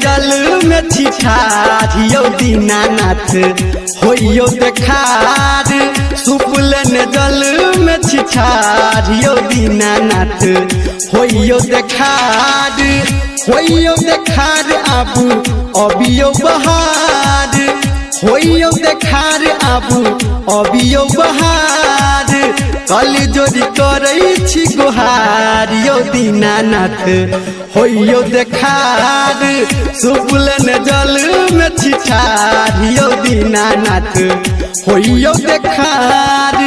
जल में छिठारियो दीनानाथ होइयो देखार। सुपलन जल में छिठारियो दीनानाथ होइयो देखार। होइयो देखार आबू अबियो बहार। होइयो देखार आबू अबियो बहार। कल जोड़ी करै छी गुहार यो दीनानाथ होइयो देखार। सुपलन जल में छिठार यो दीनानाथ होइयो देखार।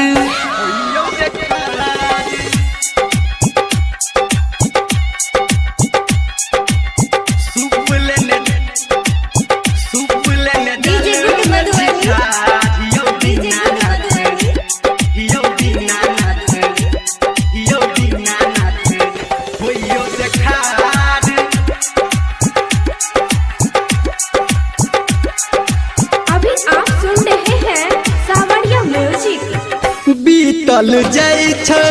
बीतल जाय छै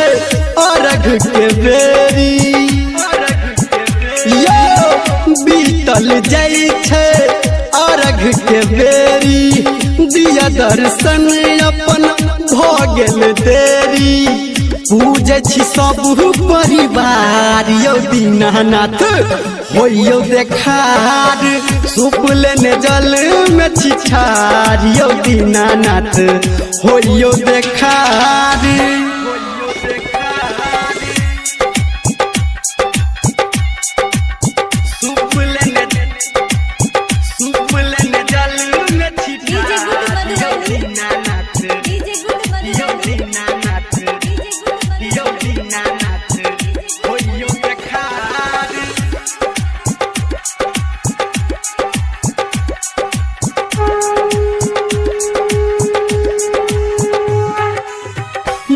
अरघ के बेरी यो बीतल जाय छै अरघ के बेरी। दिया दर्शन अपन भ गेल देरी। पूजे छी सब परिवार यो दीनानाथ होइयो देखार। सुपलन जल में छिठार यो दीनानाथ होइयो देखार।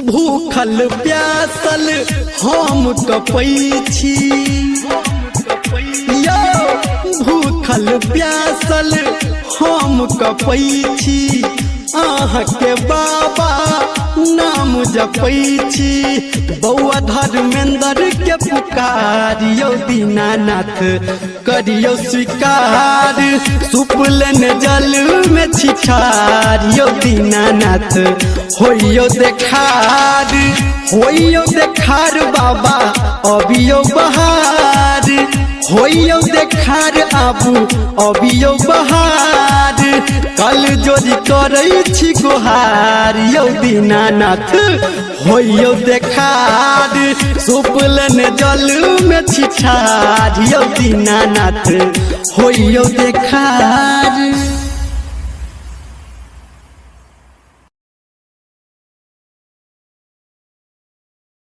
भूखल प्यासल हम कपै छी यो भूखल प्यासल हम कपै छी। आहाँ के बाबा नाम जपै छी। बौआ धर्मेंद्र के पुकारियो दीनानाथ करियो स्वीकार। सुपलन जल में छिठारियो दीनानाथ होइयो देखार। होइयो देखार बाबा अबियो बहार। होइयो देखार आबू अबियो बहार। कल जोड़ी करै छी गुहार यो दीनानाथ होइयो देखार। सुपलन जल में छिठार यो दीनानाथ होइयो देखार।